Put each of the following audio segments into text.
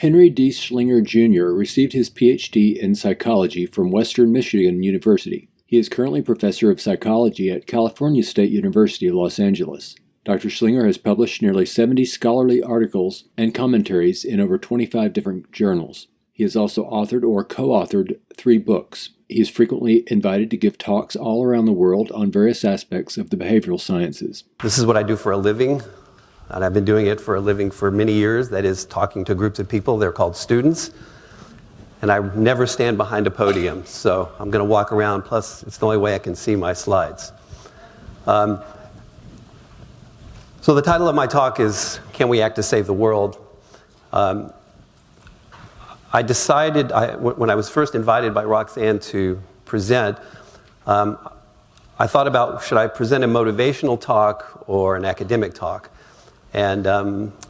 Henry D. Schlinger, Jr. received his Ph.D. in psychology from Western Michigan University. He is currently professor of psychology at California State University, Los Angeles. Dr. Schlinger has published nearly 70 scholarly articles and commentaries in over 25 different journals. He has also authored or co-authored 3 books. He is frequently invited to give talks all around the world on various aspects of the behavioral sciences. This is what I do for a living, and I've been doing it for a living for many years. That is, talking to groups of people. They're called students. And I never stand behind a podium, so I'm going to walk around, plus it's the only way I can see my slides. So the title of my talk is, Can We Act to Save the World? I decided, when I was first invited by Roxanne to present, I thought about, should I present a motivational talk or an academic talk? And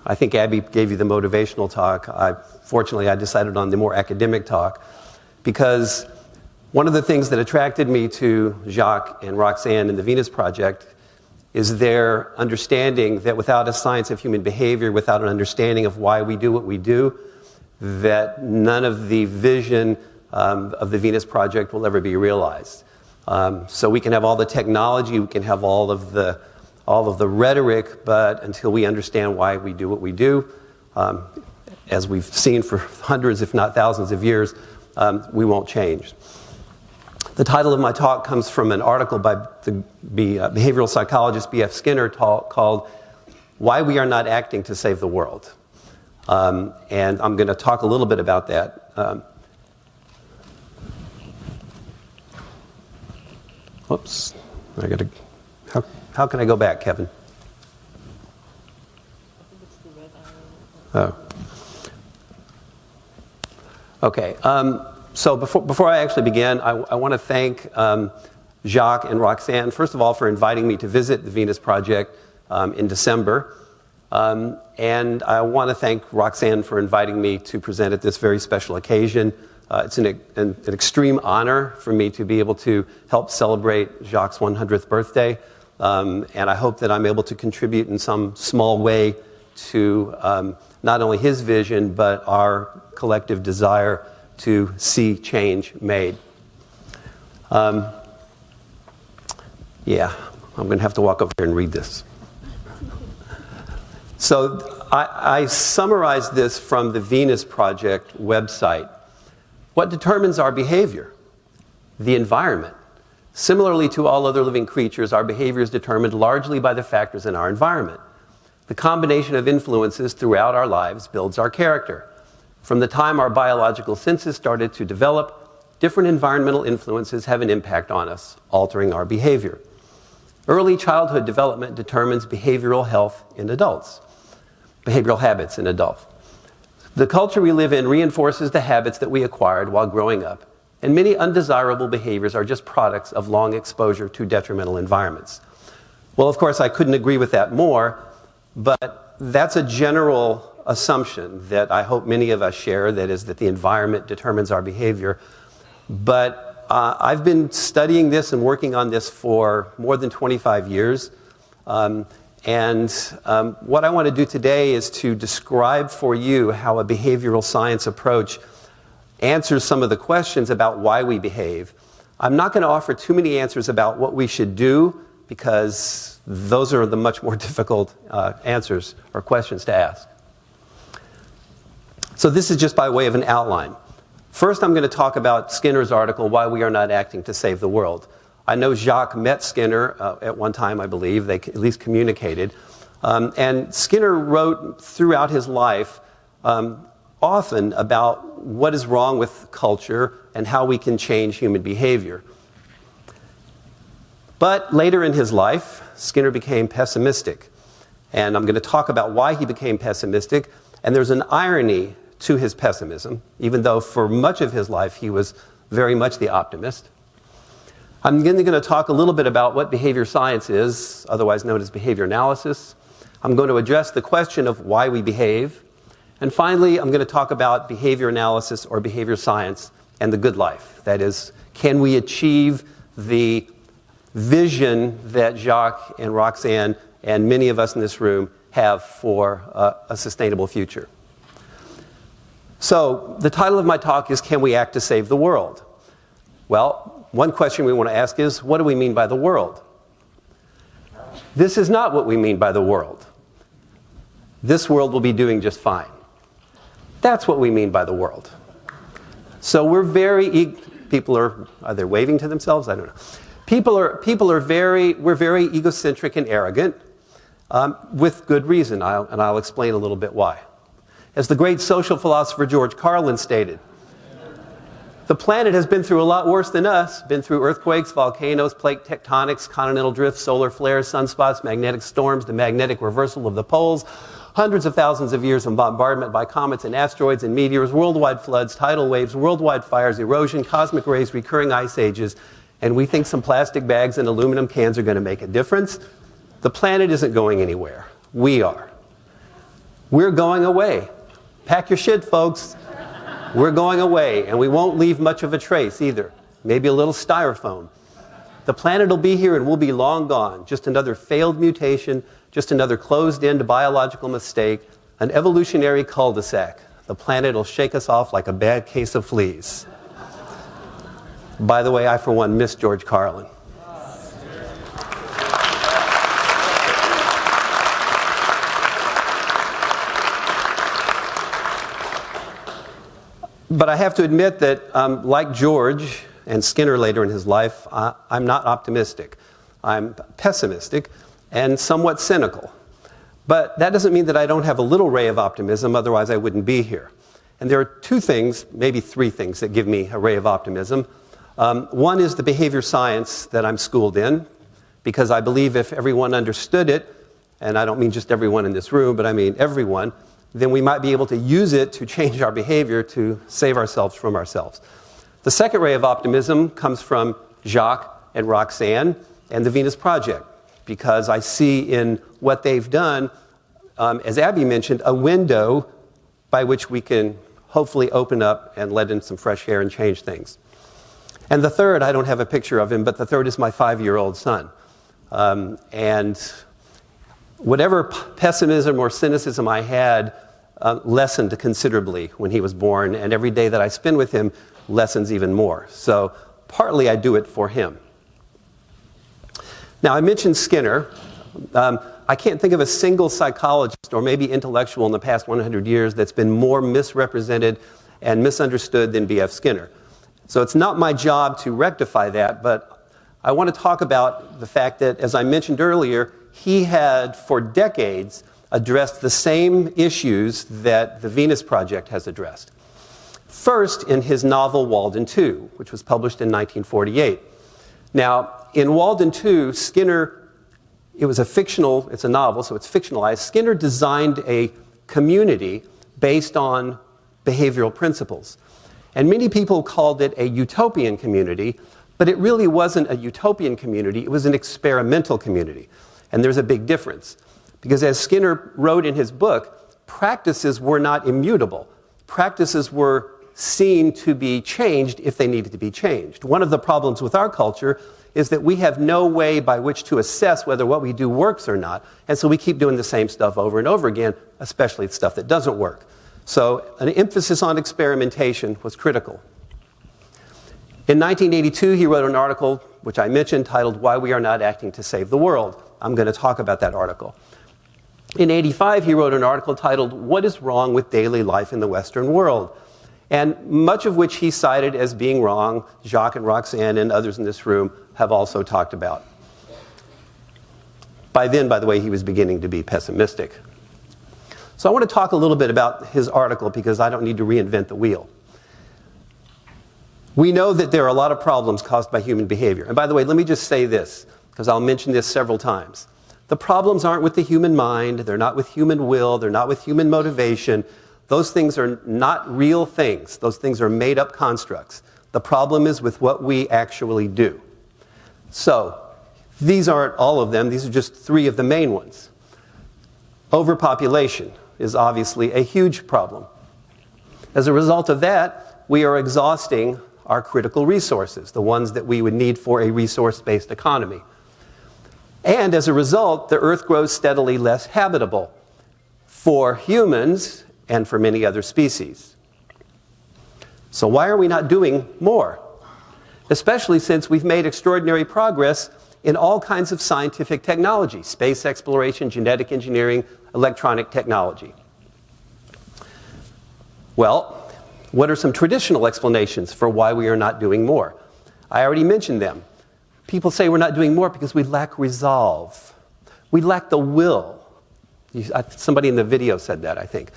I think Abby gave you the motivational talk. Fortunately, I decided on the more academic talk, because one of the things that attracted me to Jacques and Roxanne and the Venus Project is their understanding that without a science of human behavior, without an understanding of why we do what we do, that none of the vision of the Venus Project will ever be realized. So we can have all the technology, we can have all of the rhetoric, but until we understand why we do what we do, as we've seen for hundreds, if not thousands of years, we won't change. The title of my talk comes from an article by the behavioral psychologist B.F. Skinner called Why We Are Not Acting to Save the World. And I'm going to talk a little bit about that. Whoops. How can I go back, Kevin? Oh. Okay. So before I actually begin, I want to thank Jacques and Roxanne, first of all, for inviting me to visit the Venus Project in December. And I want to thank Roxanne for inviting me to present at this very special occasion. It's an extreme honor for me to be able to help celebrate Jacques' 100th birthday. And I hope that I'm able to contribute in some small way to not only his vision, but our collective desire to see change made. Yeah, I'm going to have to walk over here and read this. So I summarized this from the Venus Project website. What determines our behavior? The environment. Similarly to all other living creatures, our behavior is determined largely by the factors in our environment. The combination of influences throughout our lives builds our character. From the time our biological senses started to develop, different environmental influences have an impact on us, altering our behavior. Early childhood development determines behavioral health in adults, behavioral habits in adults. The culture we live in reinforces the habits that we acquired while growing up, and many undesirable behaviors are just products of long exposure to detrimental environments. Well, of course, I couldn't agree with that more, but that's a general assumption that I hope many of us share, that is, that the environment determines our behavior. But I've been studying this and working on this for more than 25 years. And what I want to do today is to describe for you how a behavioral science approach answers some of the questions about why we behave. I'm not going to offer too many answers about what we should do, because those are the much more difficult answers or questions to ask. So this is just by way of an outline. First, I'm going to talk about Skinner's article, Why We Are Not Acting to Save the World. I know Jacques met Skinner at one time, I believe. They at least communicated. And Skinner wrote throughout his life often about what is wrong with culture and how we can change human behavior. But later in his life, Skinner became pessimistic. And I'm going to talk about why he became pessimistic. And there's an irony to his pessimism, even though for much of his life he was very much the optimist. I'm going to talk a little bit about what behavior science is, otherwise known as behavior analysis. I'm going to address the question of why we behave. And finally, I'm going to talk about behavior analysis or behavior science and the good life. That is, can we achieve the vision that Jacques and Roxanne and many of us in this room have for a sustainable future? So the title of my talk is, Can We Act to Save the World? Well, one question we want to ask is, what do we mean by the world? This is not what we mean by the world. This world will be doing just fine. That's what we mean by the world. So we're very, people are they waving to themselves? I don't know. We're very egocentric and arrogant, with good reason, and I'll explain a little bit why. As the great social philosopher George Carlin stated, the planet has been through a lot worse than us, been through earthquakes, volcanoes, plate tectonics, continental drifts, solar flares, sunspots, magnetic storms, the magnetic reversal of the poles, hundreds of thousands of years of bombardment by comets and asteroids and meteors, worldwide floods, tidal waves, worldwide fires, erosion, cosmic rays, recurring ice ages, and we think some plastic bags and aluminum cans are going to make a difference. The planet isn't going anywhere. We are. We're going away. Pack your shit, folks. We're going away, and we won't leave much of a trace either. Maybe a little styrofoam. The planet will be here and we'll be long gone. Just another failed mutation, just another closed-end biological mistake, an evolutionary cul-de-sac. The planet will shake us off like a bad case of fleas. By the way, I for one miss George Carlin. But I have to admit that, like George and Skinner later in his life, I'm not optimistic. I'm pessimistic and somewhat cynical. But that doesn't mean that I don't have a little ray of optimism, otherwise I wouldn't be here. And there are two things, maybe three things, that give me a ray of optimism. One is the behavior science that I'm schooled in, because I believe if everyone understood it, and I don't mean just everyone in this room, but I mean everyone, then we might be able to use it to change our behavior to save ourselves from ourselves. The second ray of optimism comes from Jacques and Roxanne and the Venus Project, because I see in what they've done, as Abby mentioned, a window by which we can hopefully open up and let in some fresh air and change things. And the third, I don't have a picture of him, but the third is my 5-year-old son. And whatever pessimism or cynicism I had lessened considerably when he was born, and every day that I spend with him lessens even more. So partly I do it for him. Now, I mentioned Skinner. I can't think of a single psychologist or maybe intellectual in the past 100 years that's been more misrepresented and misunderstood than B.F. Skinner. So it's not my job to rectify that, but I want to talk about the fact that, as I mentioned earlier, he had, for decades, addressed the same issues that the Venus Project has addressed. First, in his novel Walden 2, which was published in 1948. Now, in Walden 2, Skinner, it's a novel, so it's fictionalized. Skinner designed a community based on behavioral principles. And many people called it a utopian community, but it really wasn't a utopian community, it was an experimental community. And there's a big difference. Because as Skinner wrote in his book, practices were not immutable. Practices were seen to be changed if they needed to be changed. One of the problems with our culture is that we have no way by which to assess whether what we do works or not. And so we keep doing the same stuff over and over again, especially stuff that doesn't work. So an emphasis on experimentation was critical. In 1982, he wrote an article, which I mentioned, titled Why We Are Not Acting to Save the World. I'm going to talk about that article. In 1985, he wrote an article titled What is Wrong with Daily Life in the Western World? And much of which he cited as being wrong, Jacques and Roxanne and others in this room have also talked about. By then, by the way, he was beginning to be pessimistic. So I want to talk a little bit about his article because I don't need to reinvent the wheel. We know that there are a lot of problems caused by human behavior. And by the way, let me just say this, because I'll mention this several times. The problems aren't with the human mind, they're not with human will, they're not with human motivation. Those things are not real things. Those things are made-up constructs. The problem is with what we actually do. So, these aren't all of them, these are just three of the main ones. Overpopulation is obviously a huge problem. As a result of that, we are exhausting our critical resources, the ones that we would need for a resource-based economy. And as a result, the Earth grows steadily less habitable for humans and for many other species. So why are we not doing more? Especially since we've made extraordinary progress in all kinds of scientific technology, space exploration, genetic engineering, electronic technology. Well, what are some traditional explanations for why we are not doing more? I already mentioned them. People say we're not doing more because we lack resolve. We lack the will. Somebody in the video said that, I think.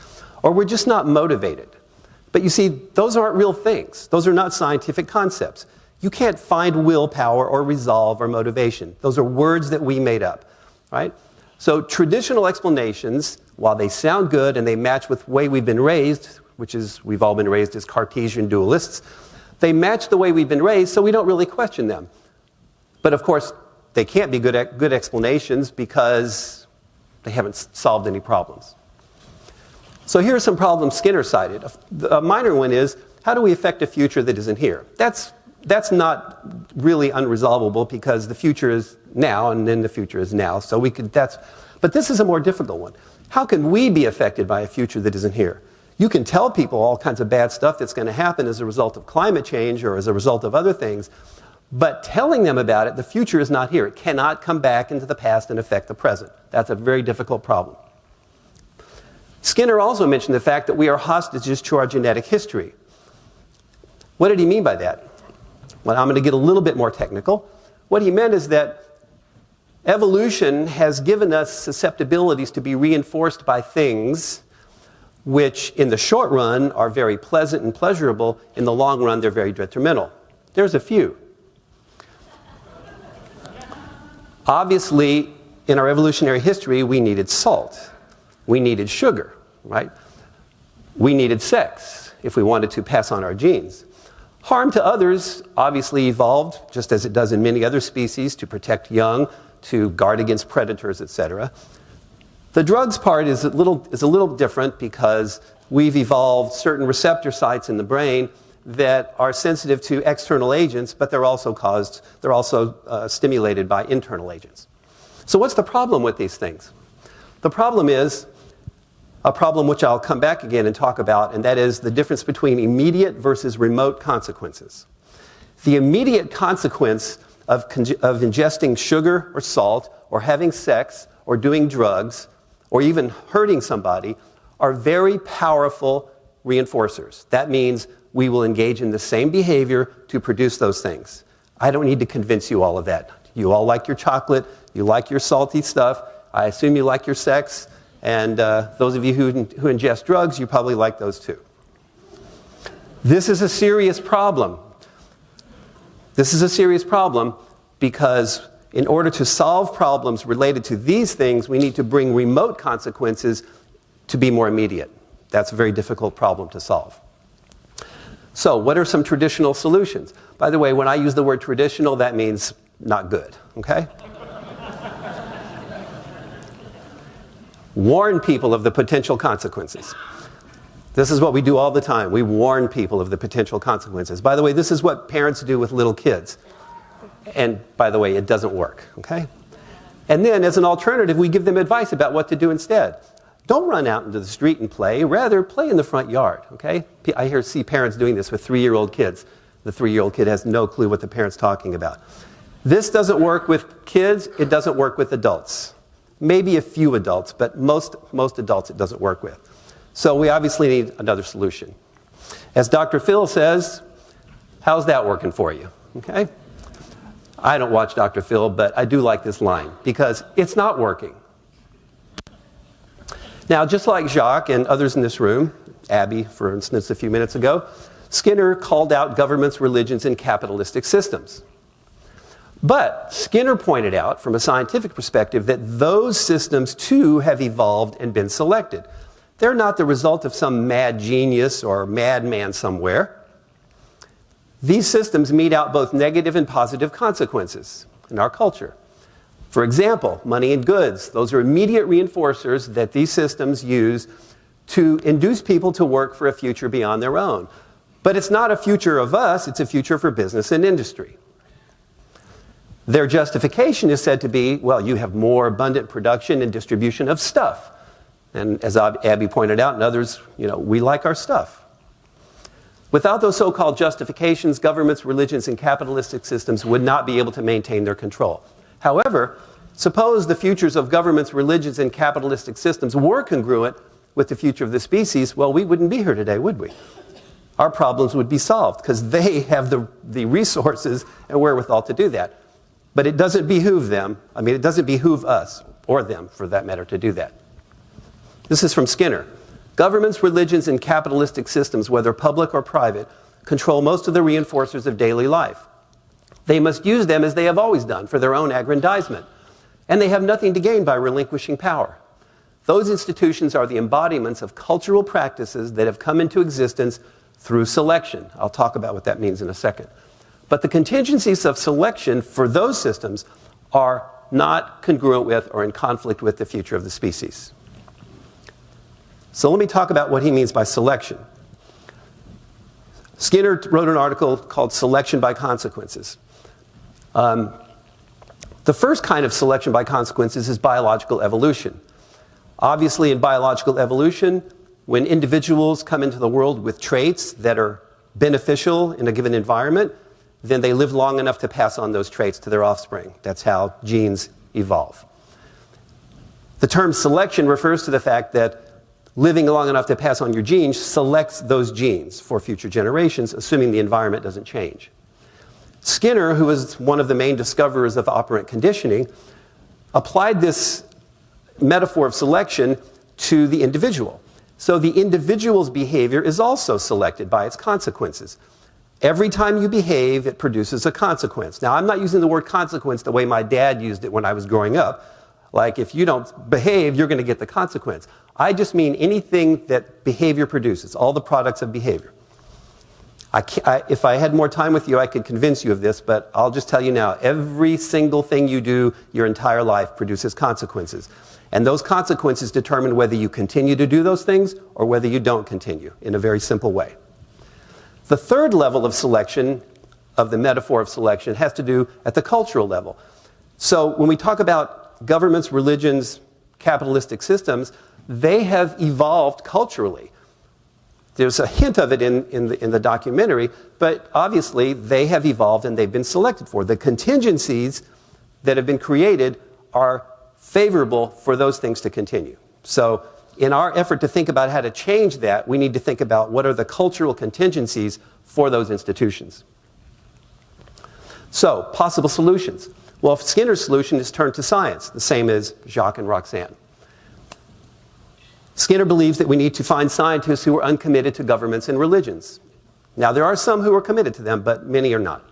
Or we're just not motivated. But you see, those aren't real things. Those are not scientific concepts. You can't find willpower or resolve or motivation. Those are words that we made up, right? So traditional explanations, while they sound good and they match with the way we've been raised, which is we've all been raised as Cartesian dualists, they match the way we've been raised, so we don't really question them. But of course, they can't be good explanations because they haven't solved any problems. So here are some problems Skinner cited. A minor one is, how do we affect a future that isn't here? That's not really unresolvable because the future is now and then the future is now. So but this is a more difficult one. How can we be affected by a future that isn't here? You can tell people all kinds of bad stuff that's going to happen as a result of climate change or as a result of other things, but telling them about it, the future is not here. It cannot come back into the past and affect the present. That's a very difficult problem. Skinner also mentioned the fact that we are hostages to our genetic history. What did he mean by that? Well, I'm going to get a little bit more technical. What he meant is that evolution has given us susceptibilities to be reinforced by things which in the short run are very pleasant and pleasurable. In the long run, they're very detrimental. There's a few. Obviously, in our evolutionary history, we needed salt. We needed sugar, right? We needed sex if we wanted to pass on our genes. Harm to others obviously evolved, just as it does in many other species, to protect young, to guard against predators, etc. The drugs part is a little different because we've evolved certain receptor sites in the brain that are sensitive to external agents, but they're also stimulated by internal agents. So what's the problem with these things? The problem is a problem which I'll come back again and talk about, and that is the difference between immediate versus remote consequences. The immediate consequence of ingesting sugar or salt or having sex or doing drugs or even hurting somebody are very powerful reinforcers. That means we will engage in the same behavior to produce those things. I don't need to convince you all of that. You all like your chocolate, you like your salty stuff, I assume you like your sex, and those of you who ingest drugs, you probably like those too. This is a serious problem. This is a serious problem because in order to solve problems related to these things, we need to bring remote consequences to be more immediate. That's a very difficult problem to solve. So, what are some traditional solutions? By the way, when I use the word traditional, that means not good, okay? Warn people of the potential consequences. This is what we do all the time. We warn people of the potential consequences. By the way, this is what parents do with little kids. And by the way, it doesn't work, okay? And then, as an alternative, we give them advice about what to do instead. Don't run out into the street and play. Rather, play in the front yard, okay? I see parents doing this with 3-year-old kids. The 3-year-old kid has no clue what the parent's talking about. This doesn't work with kids. It doesn't work with adults. Maybe a few adults, but most adults it doesn't work with. So we obviously need another solution. As Dr. Phil says, how's that working for you? Okay? I don't watch Dr. Phil, but I do like this line because it's not working. Now, just like Jacques and others in this room, Abby, for instance, a few minutes ago, Skinner called out governments, religions, and capitalistic systems. But Skinner pointed out, from a scientific perspective, that those systems too have evolved and been selected. They're not the result of some mad genius or madman somewhere. These systems mete out both negative and positive consequences in our culture. For example, money and goods. Those are immediate reinforcers that these systems use to induce people to work for a future beyond their own. But it's not a future of us, it's a future for business and industry. Their justification is said to be, well, you have more abundant production and distribution of stuff. And as Abby pointed out and others, we like our stuff. Without those so-called justifications, governments, religions, and capitalistic systems would not be able to maintain their control. However, suppose the futures of governments, religions, and capitalistic systems were congruent with the future of the species, well, we wouldn't be here today, would we? Our problems would be solved because they have the resources and wherewithal to do that. But it doesn't behoove them, it doesn't behoove us, or them for that matter, to do that. This is from Skinner. Governments, religions, and capitalistic systems, whether public or private, control most of the reinforcers of daily life. They must use them as they have always done for their own aggrandizement, and they have nothing to gain by relinquishing power. Those institutions are the embodiments of cultural practices that have come into existence through selection. I'll talk about what that means in a second. But the contingencies of selection for those systems are not congruent with or in conflict with the future of the species. So let me talk about what he means by selection. Skinner wrote an article called Selection by Consequences. The first kind of selection by consequences is biological evolution. Obviously, in biological evolution, when individuals come into the world with traits that are beneficial in a given environment, then they live long enough to pass on those traits to their offspring. That's how genes evolve. The term selection refers to the fact that living long enough to pass on your genes selects those genes for future generations, assuming the environment doesn't change. Skinner, who was one of the main discoverers of operant conditioning, applied this metaphor of selection to the individual. So the individual's behavior is also selected by its consequences. Every time you behave, it produces a consequence. Now, I'm not using the word consequence the way my dad used it when I was growing up. Like, if you don't behave, you're going to get the consequence. I just mean anything that behavior produces, all the products of behavior. If I had more time with you, I could convince you of this, but I'll just tell you now, every single thing you do your entire life produces consequences. And those consequences determine whether you continue to do those things or whether you don't continue, in a very simple way. The third level of selection, of the metaphor of selection, has to do at the cultural level. So when we talk about governments, religions, capitalistic systems, they have evolved culturally. There's a hint of it in the documentary, but obviously they have evolved and they've been selected for. The contingencies that have been created are favorable for those things to continue. So in our effort to think about how to change that, we need to think about what are the cultural contingencies for those institutions. So, possible solutions. Well, Skinner's solution is turn to science, the same as Jacques and Roxanne. Skinner believes that we need to find scientists who are uncommitted to governments and religions. Now, there are some who are committed to them, but many are not.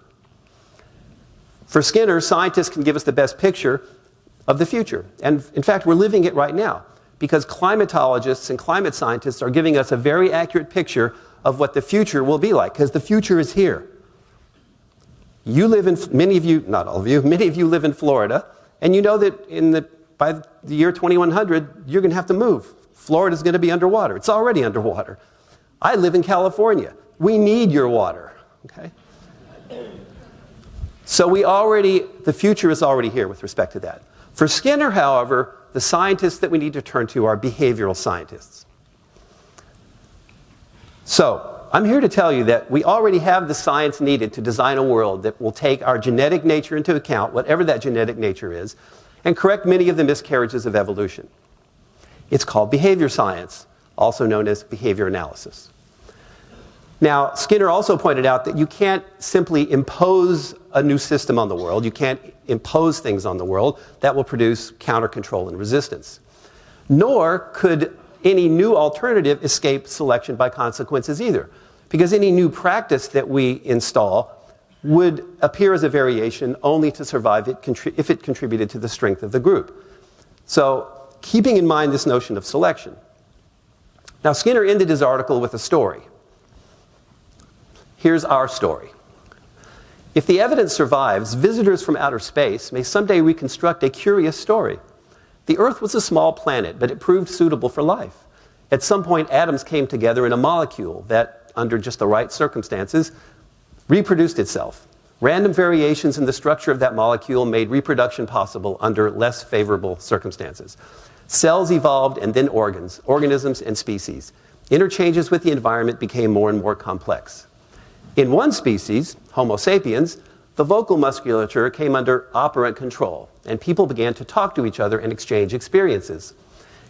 For Skinner, scientists can give us the best picture of the future. And in fact, we're living it right now, because climatologists and climate scientists are giving us a very accurate picture of what the future will be like, because the future is here. You live in, many of you, not all of you, many of you live in Florida, and you know that by the year 2100, you're going to have to move. Florida's going to be underwater. It's already underwater. I live in California. We need your water, okay? So the future is already here with respect to that. For Skinner, however, the scientists that we need to turn to are behavioral scientists. So, I'm here to tell you that we already have the science needed to design a world that will take our genetic nature into account, whatever that genetic nature is, and correct many of the miscarriages of evolution. It's called behavior science, also known as behavior analysis. Now, Skinner also pointed out that you can't simply impose a new system on the world. You can't impose things on the world that will produce counter-control and resistance. Nor could any new alternative escape selection by consequences either, because any new practice that we install would appear as a variation only to survive if it contributed to the strength of the group. So, keeping in mind this notion of selection. Now, Skinner ended his article with a story. Here's our story. If the evidence survives, visitors from outer space may someday reconstruct a curious story. The Earth was a small planet, but it proved suitable for life. At some point, atoms came together in a molecule that, under just the right circumstances, reproduced itself. Random variations in the structure of that molecule made reproduction possible under less favorable circumstances. Cells evolved and then organs, organisms and species. Interchanges with the environment became more and more complex. In one species, Homo sapiens, the vocal musculature came under operant control, and people began to talk to each other and exchange experiences.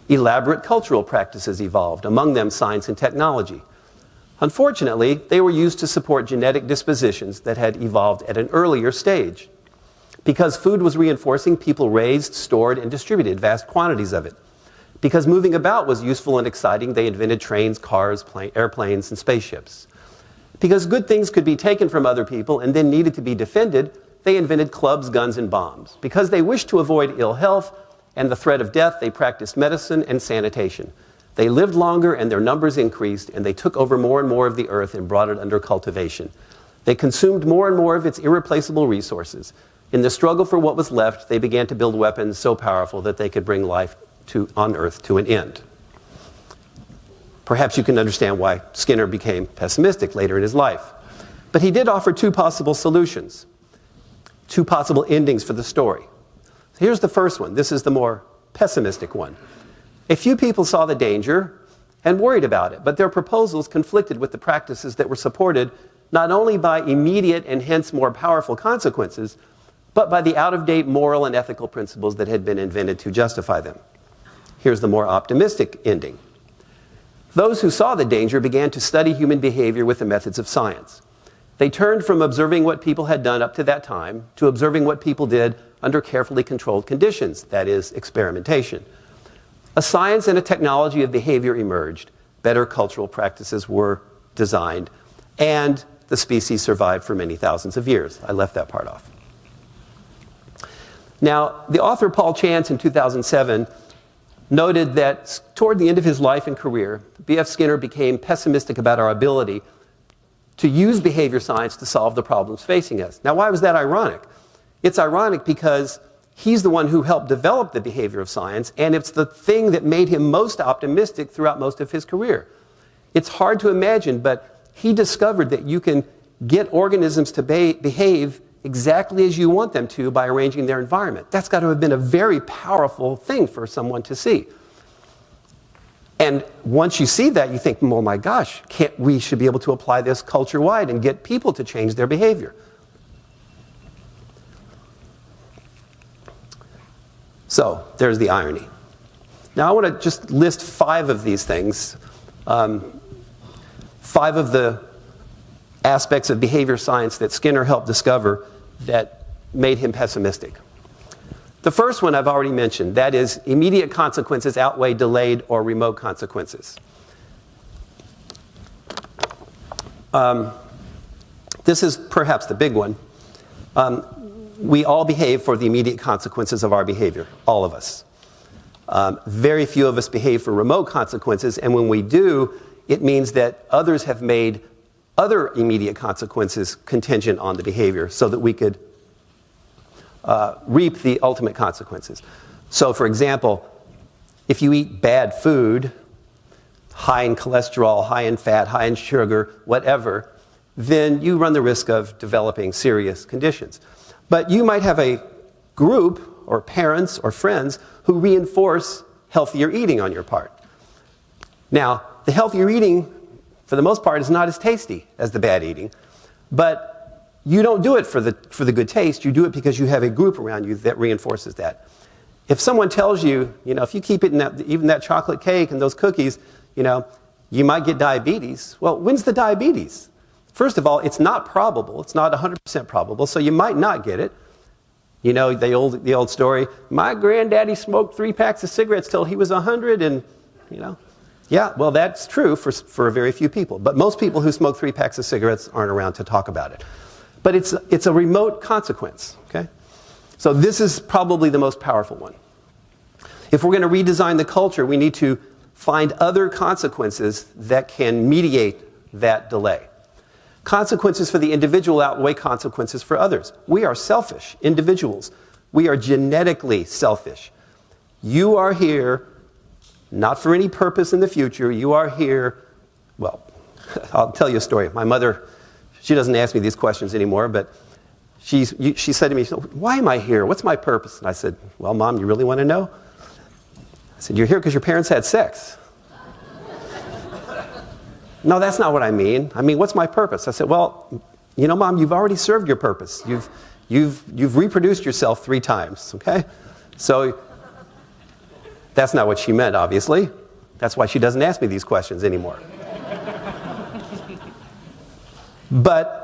Elaborate cultural practices evolved, among them science and technology. Unfortunately, they were used to support genetic dispositions that had evolved at an earlier stage. Because food was reinforcing, people raised, stored, and distributed vast quantities of it. Because moving about was useful and exciting, they invented trains, cars, airplanes, and spaceships. Because good things could be taken from other people and then needed to be defended, they invented clubs, guns, and bombs. Because they wished to avoid ill health and the threat of death, they practiced medicine and sanitation. They lived longer and their numbers increased, and they took over more and more of the earth and brought it under cultivation. They consumed more and more of its irreplaceable resources. In the struggle for what was left, they began to build weapons so powerful that they could bring life on earth to an end. Perhaps you can understand why Skinner became pessimistic later in his life. But he did offer two possible solutions, two possible endings for the story. Here's the first one. This is the more pessimistic one. A few people saw the danger and worried about it, but their proposals conflicted with the practices that were supported not only by immediate and hence more powerful consequences, but by the out-of-date moral and ethical principles that had been invented to justify them. Here's the more optimistic ending. Those who saw the danger began to study human behavior with the methods of science. They turned from observing what people had done up to that time to observing what people did under carefully controlled conditions, that is, experimentation. A science and a technology of behavior emerged. Better cultural practices were designed, and the species survived for many thousands of years. I left that part off. Now, the author Paul Chance in 2007 noted that toward the end of his life and career, B.F. Skinner became pessimistic about our ability to use behavior science to solve the problems facing us. Now, why was that ironic? It's ironic because he's the one who helped develop the behavior of science, and it's the thing that made him most optimistic throughout most of his career. It's hard to imagine, but he discovered that you can get organisms to behave exactly as you want them to by arranging their environment. That's got to have been a very powerful thing for someone to see. And once you see that, you think, oh my gosh, we should be able to apply this culture-wide and get people to change their behavior. So, there's the irony. Now I want to just list 5 of these things, 5 of the aspects of behavior science that Skinner helped discover that made him pessimistic. The first one I've already mentioned, that is, immediate consequences outweigh delayed or remote consequences. This is perhaps the big one. We all behave for the immediate consequences of our behavior, all of us. Very few of us behave for remote consequences, and when we do, it means that others have made other immediate consequences contingent on the behavior so that we could reap the ultimate consequences. So, for example, if you eat bad food, high in cholesterol, high in fat, high in sugar, whatever, then you run the risk of developing serious conditions. But you might have a group or parents or friends who reinforce healthier eating on your part. Now, the healthier eating, for the most part, is not as tasty as the bad eating, but you don't do it for the good taste. You do it because you have a group around you that reinforces that. If someone tells you, if you keep eating even that chocolate cake and those cookies, you might get diabetes. Well, when's the diabetes? First of all, it's not probable. It's not 100% probable, so you might not get it. The old story, my granddaddy smoked 3 packs of cigarettes till he was 100, and, Yeah, well, that's true for very few people. But most people who smoke 3 packs of cigarettes aren't around to talk about it. But it's a remote consequence, okay? So this is probably the most powerful one. If we're going to redesign the culture, we need to find other consequences that can mediate that delay. Consequences for the individual outweigh consequences for others. We are selfish individuals. We are genetically selfish. You are here not for any purpose in the future. You are here, well, I'll tell you a story. My mother, she doesn't ask me these questions anymore, but she said to me, why am I here? What's my purpose? And I said, well, Mom, you really want to know? I said, you're here because your parents had sex. No, that's not what I mean. I mean, what's my purpose? I said, well, you know, Mom, you've already served your purpose. You've reproduced yourself 3 times, okay? So that's not what she meant, obviously. That's why she doesn't ask me these questions anymore. But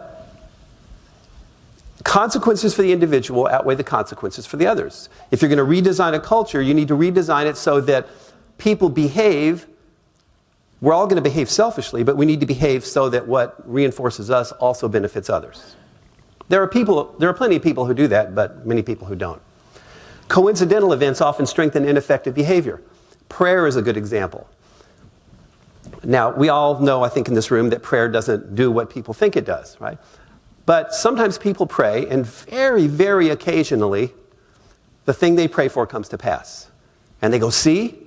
consequences for the individual outweigh the consequences for the others. If you're going to redesign a culture, you need to redesign it so that people behave. We're all going to behave selfishly, but we need to behave so that what reinforces us also benefits others. There are plenty of people who do that, but many people who don't. Coincidental events often strengthen ineffective behavior. Prayer is a good example. Now, we all know, I think, in this room that prayer doesn't do what people think it does, right? But sometimes people pray, and very, very occasionally, the thing they pray for comes to pass. And they go, see?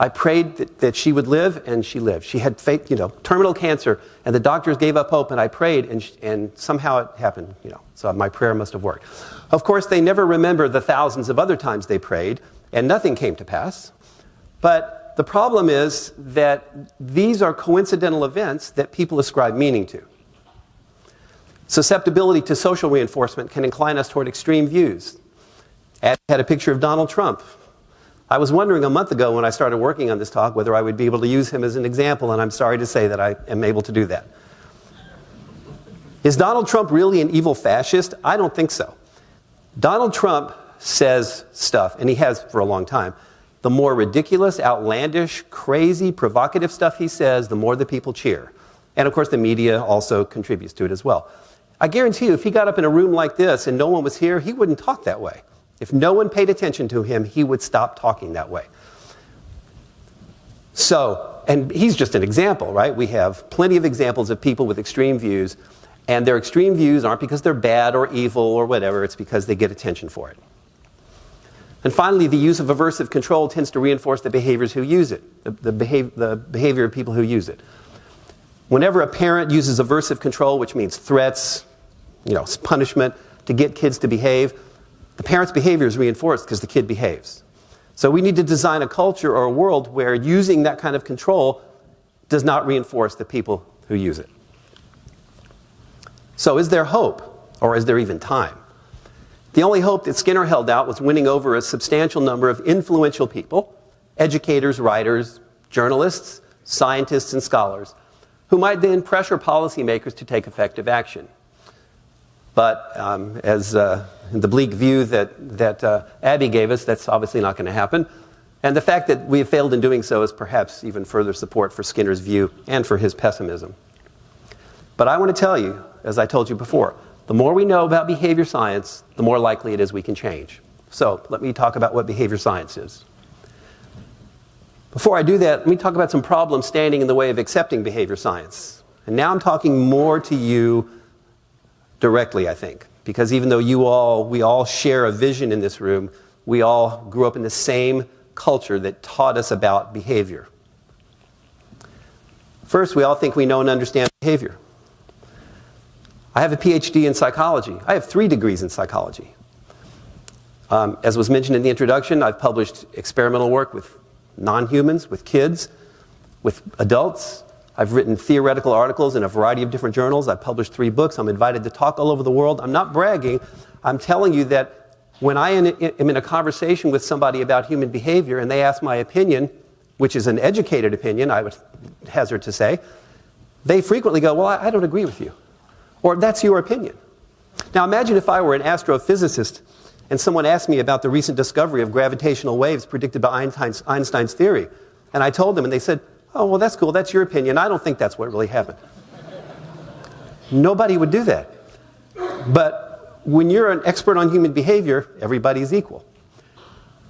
I prayed that she would live, and she lived. She had terminal cancer, and the doctors gave up hope, and I prayed, and somehow it happened, So my prayer must have worked. Of course, they never remember the thousands of other times they prayed, and nothing came to pass. But the problem is that these are coincidental events that people ascribe meaning to. Susceptibility to social reinforcement can incline us toward extreme views. Ed had a picture of Donald Trump. I was wondering a month ago when I started working on this talk whether I would be able to use him as an example, and I'm sorry to say that I am able to do that. Is Donald Trump really an evil fascist? I don't think so. Donald Trump says stuff, and he has for a long time. The more ridiculous, outlandish, crazy, provocative stuff he says, the more the people cheer. And of course the media also contributes to it as well. I guarantee you, if he got up in a room like this and no one was here, he wouldn't talk that way. If no one paid attention to him, he would stop talking that way. So, and he's just an example, right? We have plenty of examples of people with extreme views, and their extreme views aren't because they're bad or evil or whatever, it's because they get attention for it. And finally, the use of aversive control tends to reinforce the behaviors who use it, the behavior of people who use it. Whenever a parent uses aversive control, which means threats, punishment, to get kids to behave, the parent's behavior is reinforced because the kid behaves. So we need to design a culture or a world where using that kind of control does not reinforce the people who use it. So is there hope, or is there even time? The only hope that Skinner held out was winning over a substantial number of influential people, educators, writers, journalists, scientists, and scholars, who might then pressure policymakers to take effective action. But as the bleak view that Abby gave us, that's obviously not going to happen. And the fact that we have failed in doing so is perhaps even further support for Skinner's view and for his pessimism. But I want to tell you, as I told you before, the more we know about behavior science, the more likely it is we can change. So let me talk about what behavior science is. Before I do that, let me talk about some problems standing in the way of accepting behavior science. And now I'm talking more to you directly, I think, because even though we all share a vision in this room, we all grew up in the same culture that taught us about behavior. First, we all think we know and understand behavior. I have a PhD in psychology. I have 3 degrees in psychology. As was mentioned in the introduction, I've published experimental work with non-humans, with kids, with adults. I've written theoretical articles in a variety of different journals. I've published 3 books. I'm invited to talk all over the world. I'm not bragging. I'm telling you that when I am in a conversation with somebody about human behavior and they ask my opinion, which is an educated opinion, I would hazard to say, they frequently go, well, I don't agree with you. Or that's your opinion. Now imagine if I were an astrophysicist and someone asked me about the recent discovery of gravitational waves predicted by Einstein's theory. And I told them, and they said, oh, well, that's cool, that's your opinion. I don't think that's what really happened. Nobody would do that. But when you're an expert on human behavior, everybody's equal.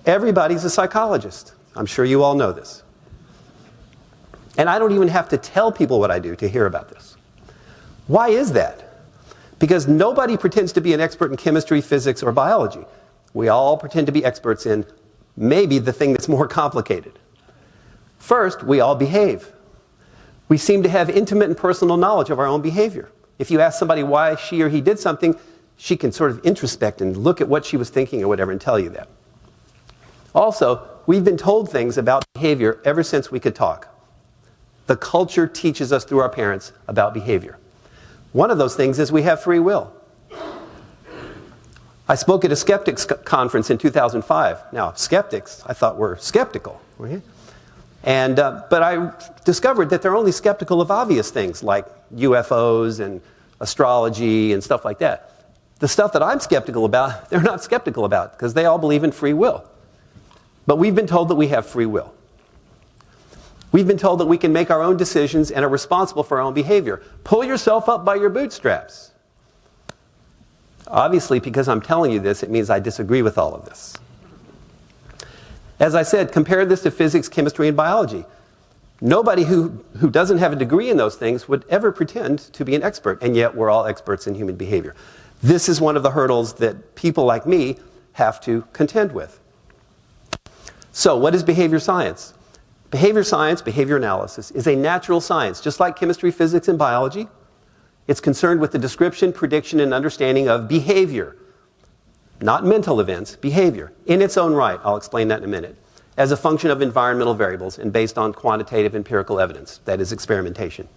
Everybody's a psychologist. I'm sure you all know this. And I don't even have to tell people what I do to hear about this. Why is that? Because nobody pretends to be an expert in chemistry, physics, or biology. We all pretend to be experts in maybe the thing that's more complicated. First, we all behave. We seem to have intimate and personal knowledge of our own behavior. If you ask somebody why she or he did something, she can sort of introspect and look at what she was thinking or whatever and tell you that. Also, we've been told things about behavior ever since we could talk. the culture teaches us through our parents about behavior. One of those things is we have free will. I spoke at a skeptics conference in 2005. Now, skeptics, I thought, were skeptical. Right? But I discovered that they're only skeptical of obvious things like UFOs and astrology and stuff like that. The stuff that I'm skeptical about, they're not skeptical about because they all believe in free will. But we've been told that we have free will. We've been told that we can make our own decisions and are responsible for our own behavior. Pull yourself up by your bootstraps. Obviously, because I'm telling you this, it means I disagree with all of this. As I said, compare this to physics, chemistry, and biology. Nobody who doesn't have a degree in those things would ever pretend to be an expert, and yet we're all experts in human behavior. This is one of the hurdles that people like me have to contend with. So, what is behavior science? Behavior science, behavior analysis, is a natural science, just like chemistry, physics, and biology. It's concerned with the description, prediction, and understanding of behavior. Not mental events, behavior. In its own right, I'll explain that in a minute, as a function of environmental variables and based on quantitative empirical evidence, that is experimentation.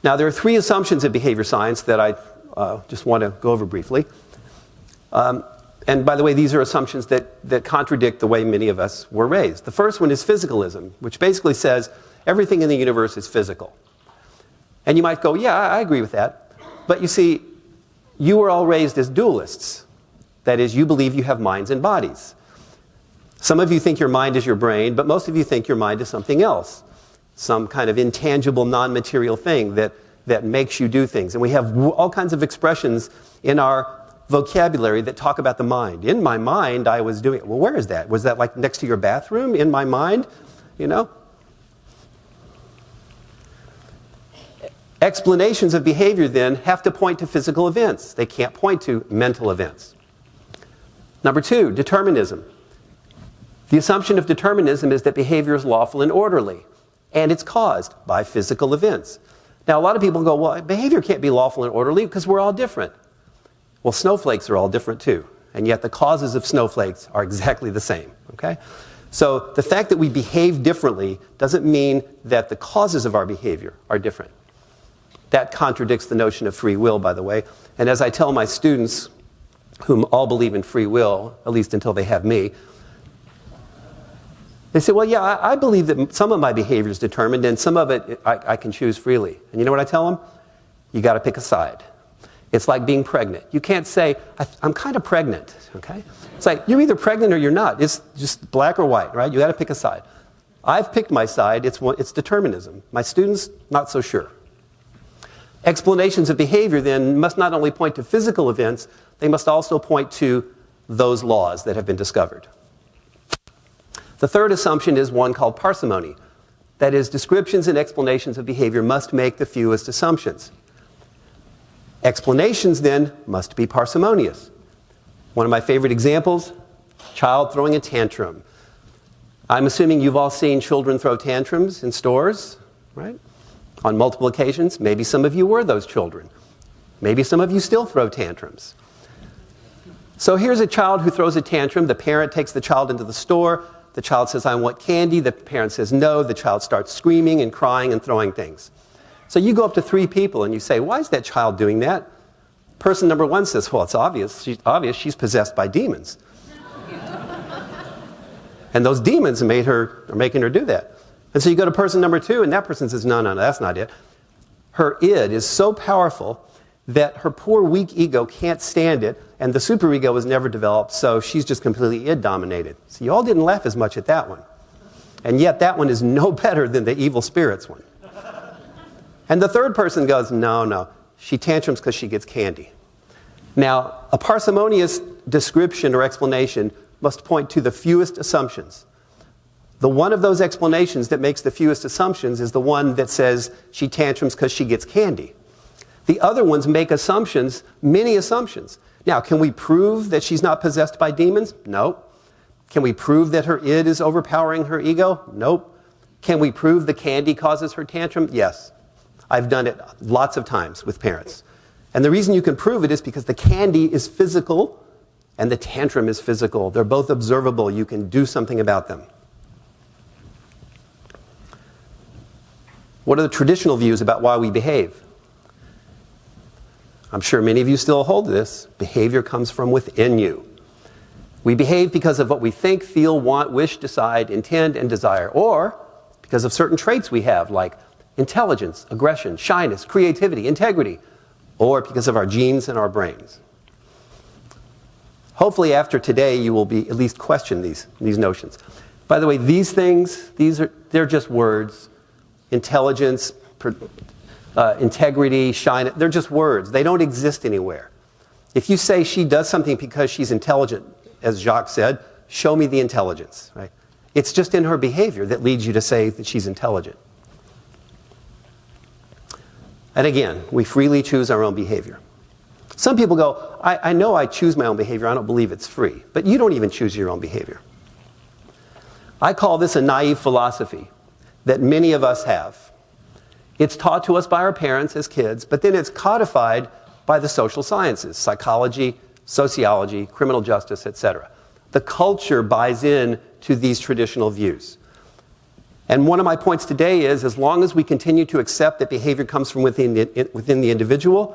Now, there are three assumptions of behavior science that I just want to go over briefly. And by the way, these are assumptions that contradict the way many of us were raised. The first one is physicalism, which basically says everything in the universe is physical. And you might go, yeah, I agree with that. But you see, you were all raised as dualists. That is, you believe you have minds and bodies. Some of you think your mind is your brain, but most of you think your mind is something else. Some kind of intangible, non-material thing that makes you do things. And we have all kinds of expressions in our vocabulary that talk about the mind. In my mind, I was doing it. Well, where is that? Was that like next to your bathroom? In my mind? You know? Explanations of behavior, then, have to point to physical events. They can't point to mental events. Number two, determinism. The assumption of determinism is that behavior is lawful and orderly, and it's caused by physical events. Now, a lot of people go, well, behavior can't be lawful and orderly because we're all different. Well, snowflakes are all different too, and yet the causes of snowflakes are exactly the same, okay? So the fact that we behave differently doesn't mean that the causes of our behavior are different. That contradicts the notion of free will, by the way. And as I tell my students, whom all believe in free will, at least until they have me, they say, well, yeah, I believe that some of my behavior is determined and some of it I can choose freely. And you know what I tell them? You got to pick a side. It's like being pregnant. You can't say, I'm kind of pregnant, okay? It's like, you're either pregnant or you're not. It's just black or white, right? You got to pick a side. I've picked my side. It's determinism. My students, not so sure. Explanations of behavior, then, must not only point to physical events, they must also point to those laws that have been discovered. The third assumption is one called parsimony. That is, descriptions and explanations of behavior must make the fewest assumptions. Explanations, then, must be parsimonious. One of my favorite examples, child throwing a tantrum. I'm assuming you've all seen children throw tantrums in stores, right? On multiple occasions. Maybe some of you were those children. Maybe some of you still throw tantrums. So here's a child who throws a tantrum. The parent takes the child into the store. The child says, I want candy. The parent says no. The child starts screaming and crying and throwing things. So you go up to three people and you say, why is that child doing that? Person number one says, well, it's obvious. She's possessed by demons. And those demons are making her do that. And so you go to person number two, and that person says, no, that's not it. Her id is so powerful that her poor, weak ego can't stand it, and the superego was never developed, so she's just completely id-dominated. So you all didn't laugh as much at that one. And yet that one is no better than the evil spirits one. And the third person goes, no, she tantrums because she gets candy. Now, a parsimonious description or explanation must point to the fewest assumptions. The one of those explanations that makes the fewest assumptions is the one that says she tantrums because she gets candy. The other ones make assumptions, many assumptions. Now, can we prove that she's not possessed by demons? No. Can we prove that her id is overpowering her ego? Nope. Can we prove the candy causes her tantrum? Yes. I've done it lots of times with parents. And the reason you can prove it is because the candy is physical and the tantrum is physical. They're both observable. You can do something about them. What are the traditional views about why we behave? I'm sure many of you still hold this. Behavior comes from within you. We behave because of what we think, feel, want, wish, decide, intend, and desire, or because of certain traits we have, like intelligence, aggression, shyness, creativity, integrity, or because of our genes and our brains. Hopefully after today you will be at least question these notions. By the way, these things, they're just words. Intelligence, integrity, shyness, they're just words. They don't exist anywhere. If you say she does something because she's intelligent, as Jacques said, show me the intelligence, right? It's just in her behavior that leads you to say that she's intelligent. And again, we freely choose our own behavior. Some people go, I know I choose my own behavior, I don't believe it's free. But you don't even choose your own behavior. I call this a naive philosophy that many of us have. It's taught to us by our parents as kids, but then it's codified by the social sciences, psychology, sociology, criminal justice, etc. The culture buys in to these traditional views. And one of my points today is, as long as we continue to accept that behavior comes from within the individual,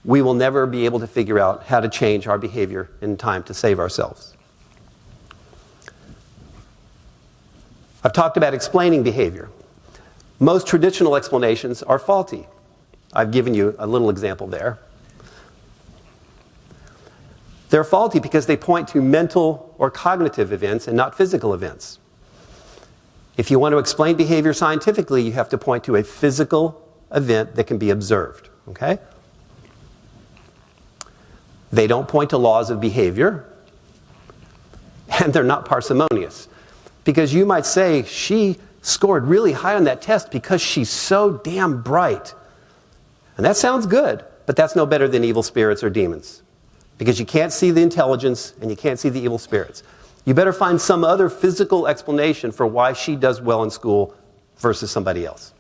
we will never be able to figure out how to change our behavior in time to save ourselves. I've talked about explaining behavior. Most traditional explanations are faulty. I've given you a little example there. They're faulty because they point to mental or cognitive events and not physical events. If you want to explain behavior scientifically, you have to point to a physical event that can be observed, okay? They don't point to laws of behavior, and they're not parsimonious. Because you might say, she scored really high on that test because she's so damn bright. And that sounds good, but that's no better than evil spirits or demons. Because you can't see the intelligence and you can't see the evil spirits. You better find some other physical explanation for why she does well in school versus somebody else.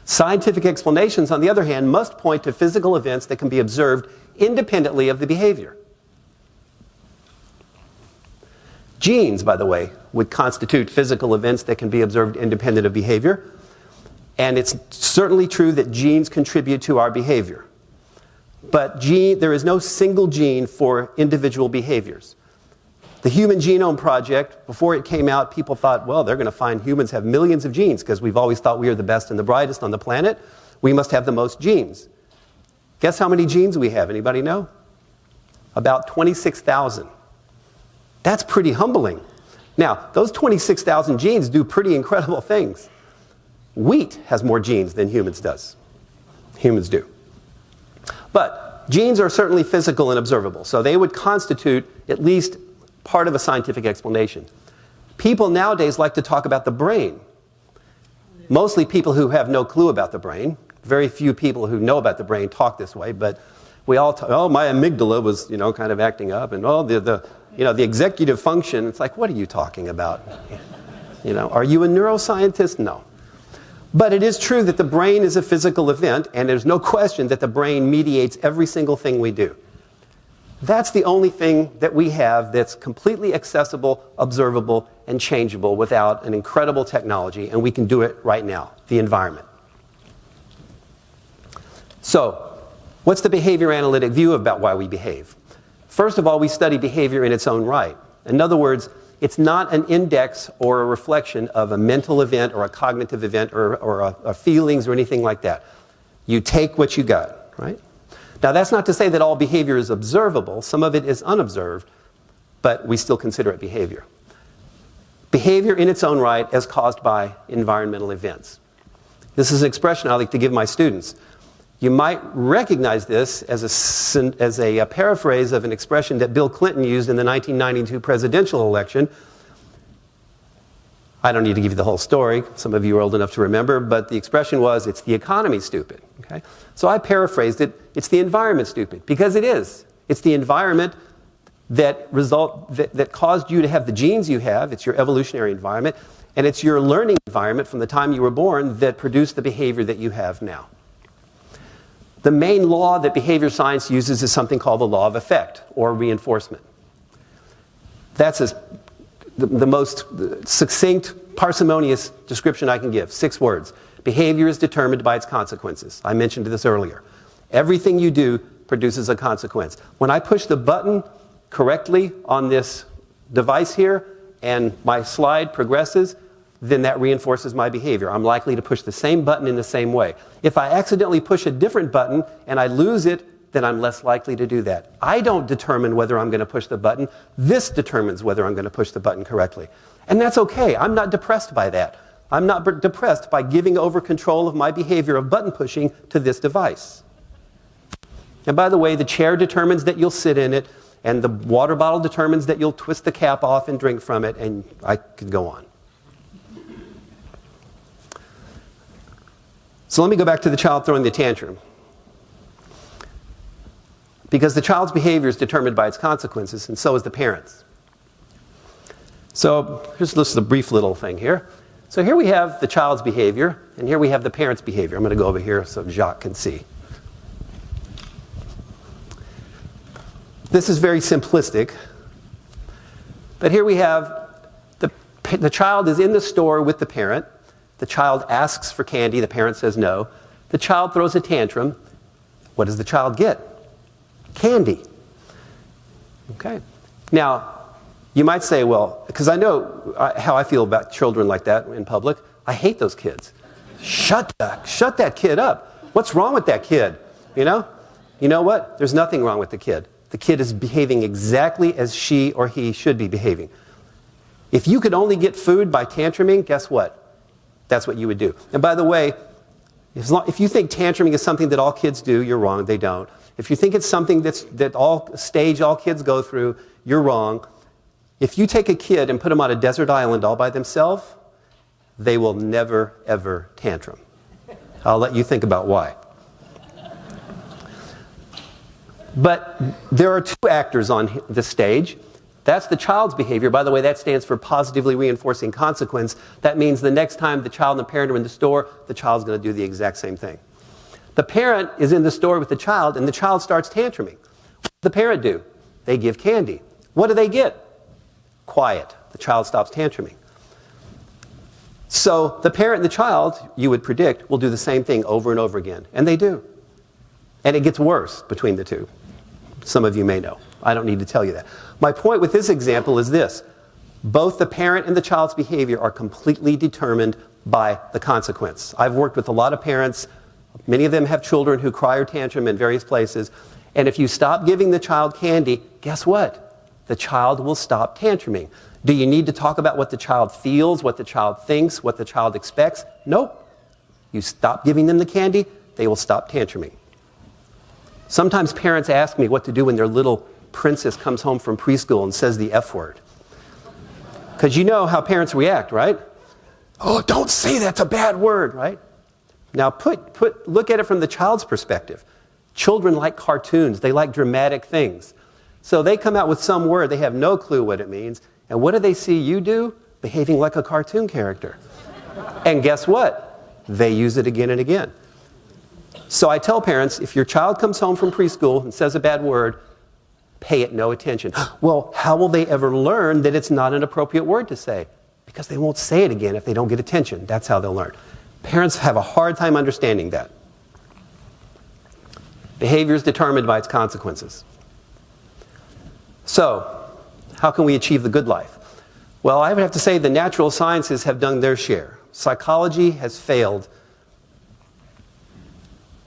Scientific explanations, on the other hand, must point to physical events that can be observed independently of the behavior. Genes, by the way, would constitute physical events that can be observed independent of behavior. And it's certainly true that genes contribute to our behavior. But there is no single gene for individual behaviors. The Human Genome Project, before it came out, people thought, well, they're going to find humans have millions of genes because we've always thought we are the best and the brightest on the planet. We must have the most genes. Guess how many genes we have? Anybody know? About 26,000. That's pretty humbling. Now, those 26,000 genes do pretty incredible things. Wheat has more genes than humans do. But genes are certainly physical and observable, so they would constitute at least part of a scientific explanation. People nowadays like to talk about the brain. Mostly people who have no clue about the brain. Very few people who know about the brain talk this way, but we all talk, oh, my amygdala was, kind of acting up, and oh, the executive function. It's like, what are you talking about? Are you a neuroscientist? No. But it is true that the brain is a physical event, and there's no question that the brain mediates every single thing we do. That's the only thing that we have that's completely accessible, observable, and changeable without an incredible technology, and we can do it right now, the environment. So, what's the behavior analytic view about why we behave? First of all, we study behavior in its own right. In other words, it's not an index or a reflection of a mental event or a cognitive event or feelings or anything like that. You take what you got, right? Now, that's not to say that all behavior is observable. Some of it is unobserved, but we still consider it behavior. Behavior in its own right is caused by environmental events. This is an expression I like to give my students. You might recognize this as a paraphrase of an expression that Bill Clinton used in the 1992 presidential election. I don't need to give you the whole story. Some of you are old enough to remember, but the expression was, it's the economy, stupid. Okay? So I paraphrased it, it's the environment, stupid, because it is. It's the environment that caused you to have the genes you have. It's your evolutionary environment, and it's your learning environment from the time you were born that produced the behavior that you have now. The main law that behavior science uses is something called the law of effect, or reinforcement. That's the most succinct, parsimonious description I can give. 6 words. Behavior is determined by its consequences. I mentioned this earlier. Everything you do produces a consequence. When I push the button correctly on this device here and my slide progresses, then that reinforces my behavior. I'm likely to push the same button in the same way. If I accidentally push a different button and I lose it, then I'm less likely to do that. I don't determine whether I'm going to push the button. This determines whether I'm going to push the button correctly. And that's okay. I'm not depressed by that. I'm not depressed by giving over control of my behavior of button pushing to this device. And by the way, the chair determines that you'll sit in it, and the water bottle determines that you'll twist the cap off and drink from it, and I could go on. So let me go back to the child throwing the tantrum. Because the child's behavior is determined by its consequences, and so is the parent's. So here's just a brief little thing here. So here we have the child's behavior, and here we have the parent's behavior. I'm going to go over here so Jacques can see. This is very simplistic, but here we have the child is in the store with the parent. The child asks for candy. The parent says no. The child throws a tantrum. What does the child get? Candy. Okay. Now, you might say, well, because I know how I feel about children like that in public. I hate those kids. Shut that kid up. What's wrong with that kid? You know what? There's nothing wrong with the kid. The kid is behaving exactly as she or he should be behaving. If you could only get food by tantruming, guess what? That's what you would do. And by the way, if you think tantruming is something that all kids do, you're wrong. They don't. If you think it's something that all kids go through, you're wrong. If you take a kid and put them on a desert island all by themselves, they will never, ever tantrum. I'll let you think about why. But there are two actors on the stage. That's the child's behavior. By the way, that stands for positively reinforcing consequence. That means the next time the child and the parent are in the store, the child's going to do the exact same thing. The parent is in the store with the child, and the child starts tantruming. What does the parent do? They give candy. What do they get? Quiet. The child stops tantruming. So the parent and the child, you would predict, will do the same thing over and over again. And they do. And it gets worse between the two. Some of you may know. I don't need to tell you that. My point with this example is this. Both the parent and the child's behavior are completely determined by the consequence. I've worked with a lot of parents. Many of them have children who cry or tantrum in various places. And if you stop giving the child candy, guess what? The child will stop tantruming. Do you need to talk about what the child feels, what the child thinks, what the child expects? Nope. You stop giving them the candy, they will stop tantruming. Sometimes parents ask me what to do when their little princess comes home from preschool and says the F word. Because you know how parents react, right? Oh, don't say that's a bad word, right? Now look at it from the child's perspective. Children like cartoons. They like dramatic things. So they come out with some word. They have no clue what it means. And what do they see you do? Behaving like a cartoon character. And guess what? They use it again and again. So I tell parents, if your child comes home from preschool and says a bad word, pay it no attention. Well, how will they ever learn that it's not an appropriate word to say? Because they won't say it again if they don't get attention. That's how they'll learn. Parents have a hard time understanding that. Behavior is determined by its consequences. So, how can we achieve the good life? Well, I would have to say the natural sciences have done their share. Psychology has failed.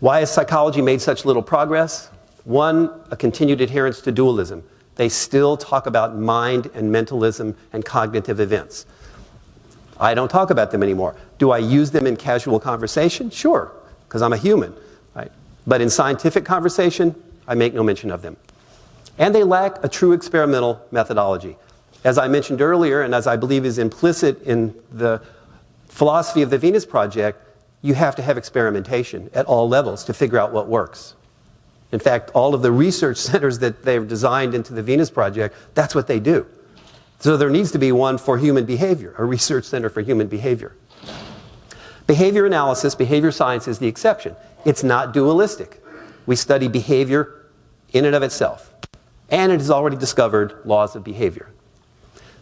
Why has psychology made such little progress? One, a continued adherence to dualism. They still talk about mind and mentalism and cognitive events. I don't talk about them anymore. Do I use them in casual conversation? Sure, because I'm a human. Right? But in scientific conversation, I make no mention of them. And they lack a true experimental methodology. As I mentioned earlier, and as I believe is implicit in the philosophy of the Venus Project, you have to have experimentation at all levels to figure out what works. In fact, all of the research centers that they've designed into the Venus Project, that's what they do. So there needs to be one for human behavior, a research center for human behavior. Behavior analysis, behavior science is the exception. It's not dualistic. We study behavior in and of itself. And it has already discovered laws of behavior.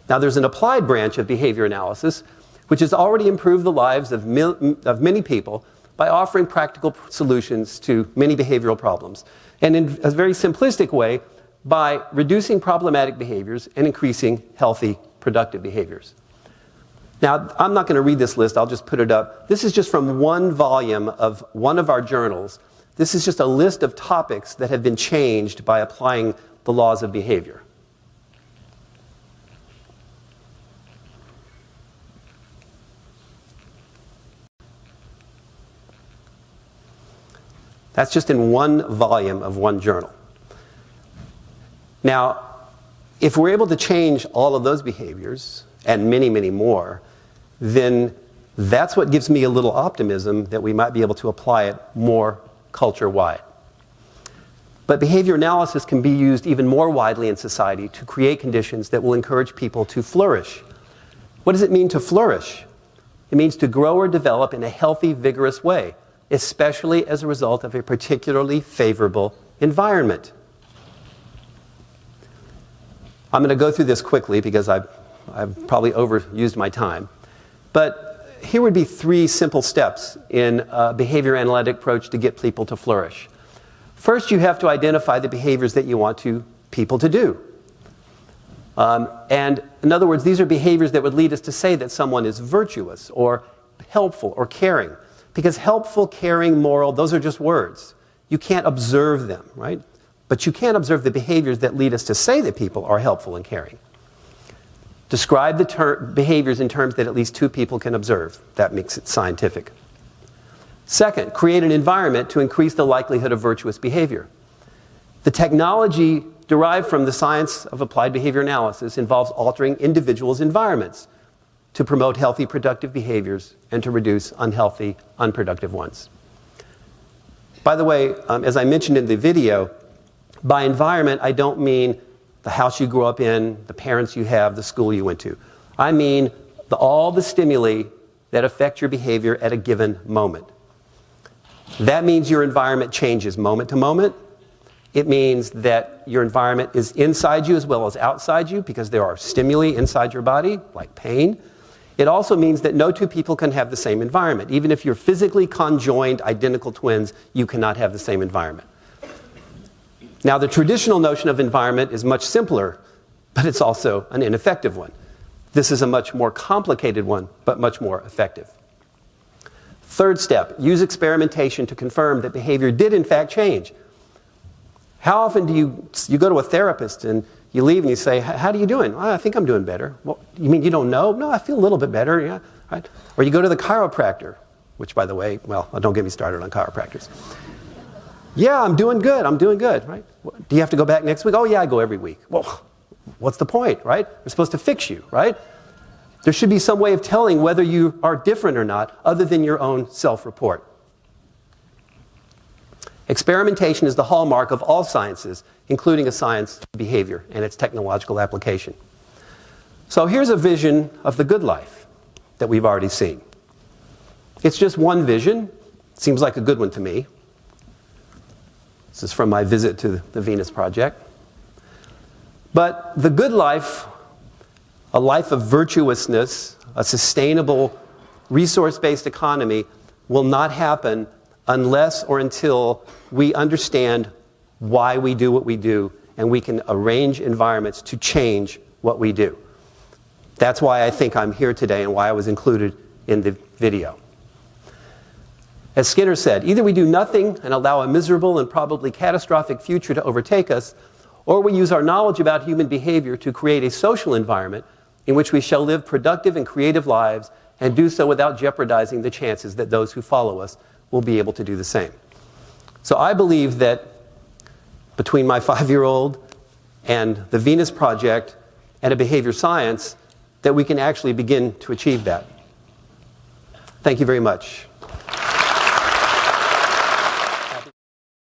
Now there's an applied branch of behavior analysis, which has already improved the lives of many people by offering practical solutions to many behavioral problems. And in a very simplistic way, by reducing problematic behaviors and increasing healthy, productive behaviors. Now, I'm not going to read this list, I'll just put it up. This is just from one volume of one of our journals. This is just a list of topics that have been changed by applying the laws of behavior. That's just in one volume of one journal. Now, if we're able to change all of those behaviors, and many, many more, then that's what gives me a little optimism that we might be able to apply it more culture-wide. But behavior analysis can be used even more widely in society to create conditions that will encourage people to flourish. What does it mean to flourish? It means to grow or develop in a healthy, vigorous way, especially as a result of a particularly favorable environment. I'm going to go through this quickly because I've probably overused my time. But here would be 3 simple steps in a behavior analytic approach to get people to flourish. First, you have to identify the behaviors that you want people to do. And in other words, these are behaviors that would lead us to say that someone is virtuous or helpful or caring. Because helpful, caring, moral, those are just words. You can't observe them, right? But you can observe the behaviors that lead us to say that people are helpful and caring. Describe the behaviors in terms that at least 2 people can observe. That makes it scientific. Second, create an environment to increase the likelihood of virtuous behavior. The technology derived from the science of applied behavior analysis involves altering individuals' environments to promote healthy, productive behaviors and to reduce unhealthy, unproductive ones. By the way, as I mentioned in the video, by environment, I don't mean the house you grew up in, the parents you have, the school you went to. I mean all the stimuli that affect your behavior at a given moment. That means your environment changes moment to moment. It means that your environment is inside you as well as outside you because there are stimuli inside your body, like pain. It also means that no 2 people can have the same environment. Even if you're physically conjoined identical twins, you cannot have the same environment. Now, the traditional notion of environment is much simpler, but it's also an ineffective one. This is a much more complicated one, but much more effective. Third step, use experimentation to confirm that behavior did in fact change. How often do you go to a therapist and you leave and you say, how are you doing? I think I'm doing better. Well, you mean you don't know? No, I feel a little bit better, yeah. Right? Or you go to the chiropractor, which by the way, well, don't get me started on chiropractors. Yeah, I'm doing good, right? Do you have to go back next week? Oh yeah, I go every week. Well, what's the point, right? We're supposed to fix you, right? There should be some way of telling whether you are different or not other than your own self-report. Experimentation is the hallmark of all sciences, including a science of behavior and its technological application. So here's a vision of the good life that we've already seen. It's just one vision. Seems like a good one to me. This is from my visit to the Venus Project. But the good life, a life of virtuousness, a sustainable, resource-based economy, will not happen unless or until we understand why we do what we do and we can arrange environments to change what we do. That's why I think I'm here today and why I was included in the video. As Skinner said, either we do nothing and allow a miserable and probably catastrophic future to overtake us, or we use our knowledge about human behavior to create a social environment in which we shall live productive and creative lives and do so without jeopardizing the chances that those who follow us will be able to do the same. So I believe that between my 5-year-old and the Venus Project and a behavior science, that we can actually begin to achieve that. Thank you very much.